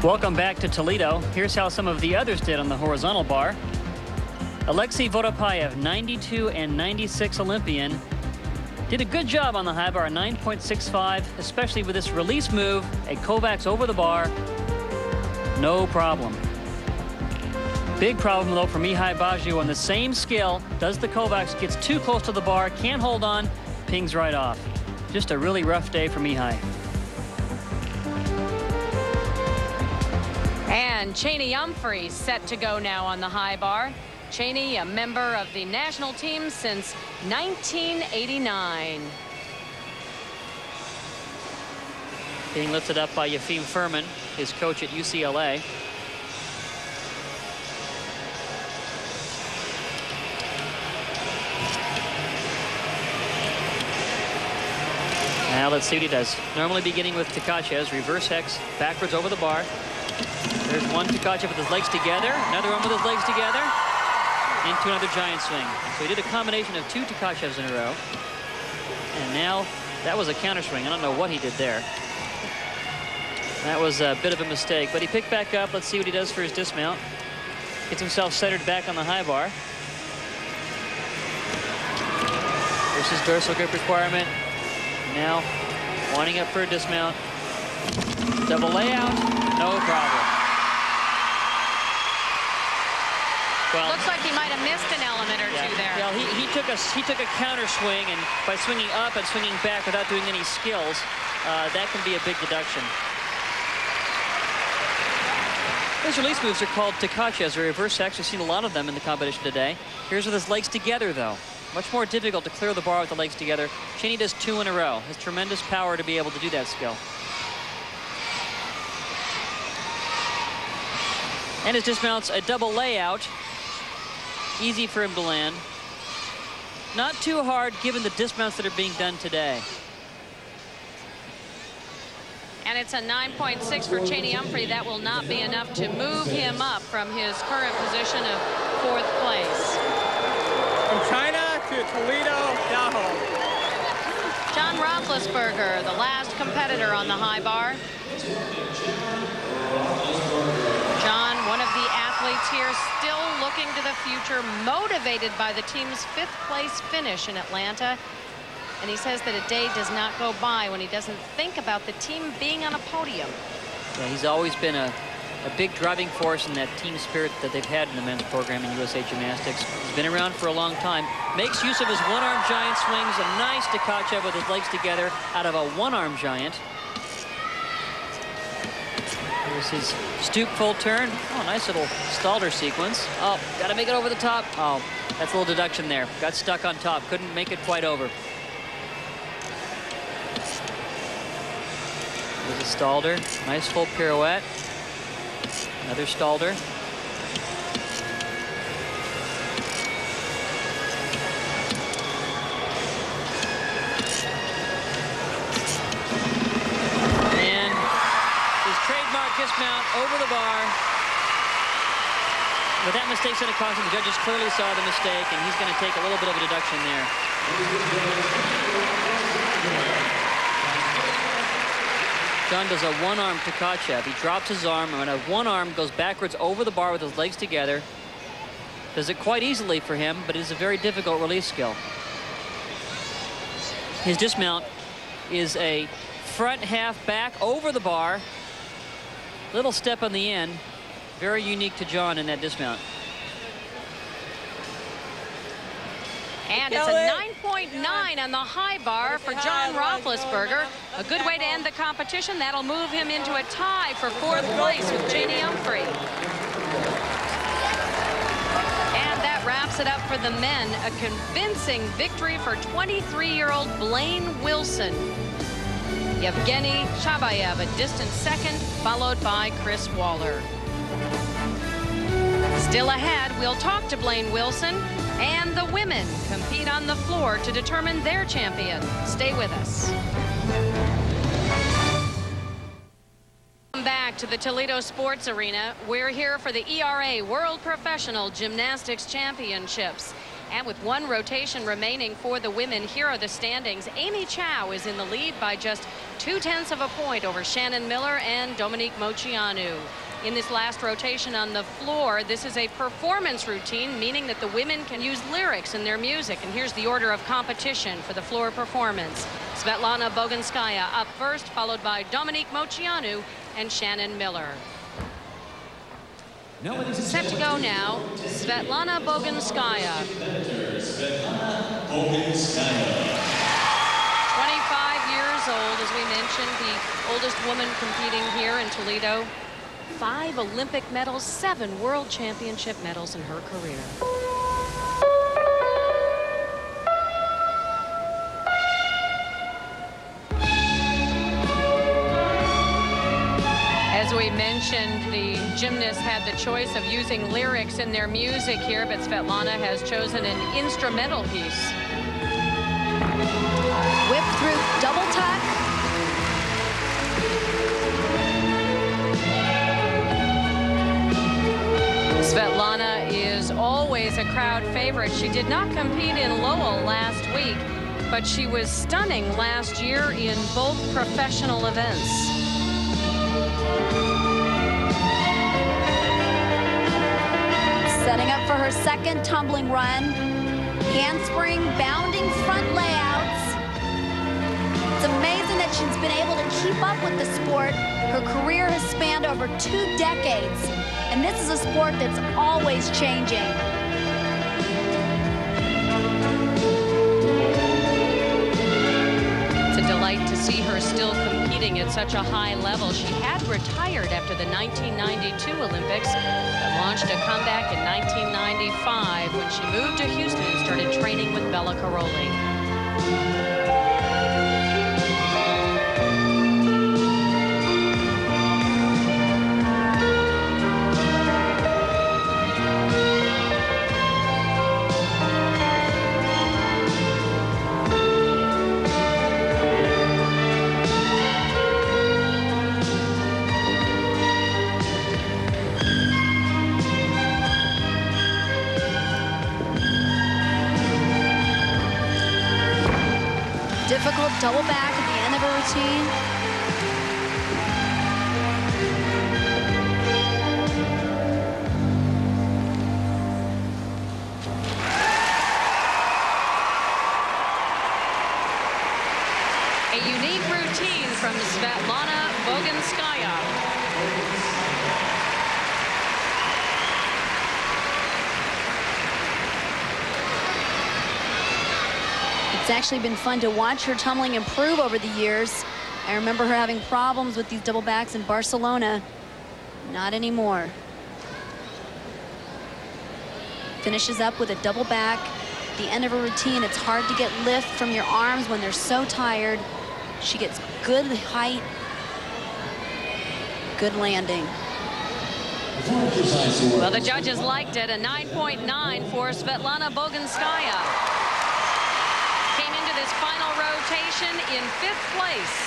Welcome back to Toledo. Here's how some of the others did on the horizontal bar. Alexei Vodopayev, 92 and 96 Olympian, did a good job on the high bar, 9.65, especially with this release move, a Kovacs over the bar, no problem. Big problem though for Mihai Baju on the same skill, does the Kovacs, gets too close to the bar, can't hold on, pings right off. Just a really rough day for Mihai. And Chainey Umphrey set to go now on the high bar. Chainey, a member of the national team since 1989. Being lifted up by Yefim Furman, his coach at UCLA. Now let's see what he does. Normally beginning with Tkachev's reverse hex, backwards over the bar. There's one Tkachev with his legs together, another one with his legs together, into another giant swing. So he did a combination of two Tkachevs in a row. And now that was a counter swing. I don't know what he did there. That was a bit of a mistake, but he picked back up. Let's see what he does for his dismount. Gets himself centered back on the high bar. There's his dorsal grip requirement. Now winding up for a dismount. Double layout, no problem. Well, looks like he might have missed an element or two there. Well, he took a counter swing, and by swinging up and swinging back without doing any skills, that can be a big deduction. Those release moves are called Tkachevs, or reverse hex. We've seen a lot of them in the competition today. Here's with his legs together, though. Much more difficult to clear the bar with the legs together. Chainey does two in a row. Has tremendous power to be able to do that skill. And his dismounts a double layout. Easy for him to land. Not too hard given the dismounts that are being done today. And it's a 9.6 for Chainey Umphrey. That will not be enough to move him up from his current position of 4th place. From China to Toledo, Tahoe. John Roethlisberger, the last competitor on the high bar. John, one of the athletes here, still looking to the future, motivated by the team's 5th place finish in Atlanta. And he says that a day does not go by when he doesn't think about the team being on a podium. Yeah, he's always been a big driving force in that team spirit that they've had in the men's program in USA Gymnastics. He's been around for a long time. Makes use of his one-arm giant swings. A nice Tkachev with his legs together out of a one-arm giant. Here's his stoop full turn. Oh, nice little Stalder sequence. Oh, got to make it over the top. Oh, that's a little deduction there. Got stuck on top. Couldn't make it quite over. There's a Stalder. Nice full pirouette. Another Stalder. And his trademark dismount over the bar. But that mistake's going to cost him. The judges clearly saw the mistake, and he's going to take a little bit of a deduction there. John does a one-arm Tkachev. He drops his arm, and a one arm goes backwards over the bar with his legs together. Does it quite easily for him, but it is a very difficult release skill. His dismount is a front half back over the bar. Little step on the end. Very unique to John in that dismount. And it's a 9.9 on the high bar for John Roethlisberger. A good way to end the competition. That'll move him into a tie for 4th place with Chainey Umphrey. And that wraps it up for the men. A convincing victory for 23-year-old Blaine Wilson. Yevgeny Chabayev a distant 2nd, followed by Chris Waller. Still ahead, we'll talk to Blaine Wilson, and the women compete on the floor to determine their champion. Stay with us. Welcome back to the Toledo Sports Arena. We're here for the ERA World Professional Gymnastics Championships. And with one rotation remaining for the women, here are the standings. Amy Chow is in the lead by just 0.2 of a point over Shannon Miller and Dominique Moceanu. In this last rotation on the floor, this is a performance routine, meaning that the women can use lyrics in their music. And here's the order of competition for the floor performance. Svetlana Boginskaya up first, followed by Dominique Moceanu and Shannon Miller. Set to go now, Svetlana Boginskaya. 25 years old, as we mentioned, the oldest woman competing here in Toledo. 5 Olympic medals, 7 World Championship medals in her career. As we mentioned, the gymnasts had the choice of using lyrics in their music here, but Svetlana has chosen an instrumental piece. Whip through double tuck. Svetlana is always a crowd favorite. She did not compete in Lowell last week, but she was stunning last year in both professional events. Setting up for her second tumbling run. Handspring, bounding front layouts. It's amazing that she's been able to keep up with the sport. Her career has spanned over 2 decades. And this is a sport that's always changing. It's a delight to see her still competing at such a high level. She had retired after the 1992 Olympics, but launched a comeback in 1995 when she moved to Houston and started training with Bella Caroli. Difficult double back at the end of a routine. A unique routine from Svetlana Boginskaya. It's actually been fun to watch her tumbling improve over the years. I remember her having problems with these double backs in Barcelona. Not anymore. Finishes up with a double back. At the end of a routine, it's hard to get lift from your arms when they're so tired. She gets good height, good landing. Well, the judges liked it. A 9.9 for Svetlana Boginskaya. Came into this final rotation in 5th place.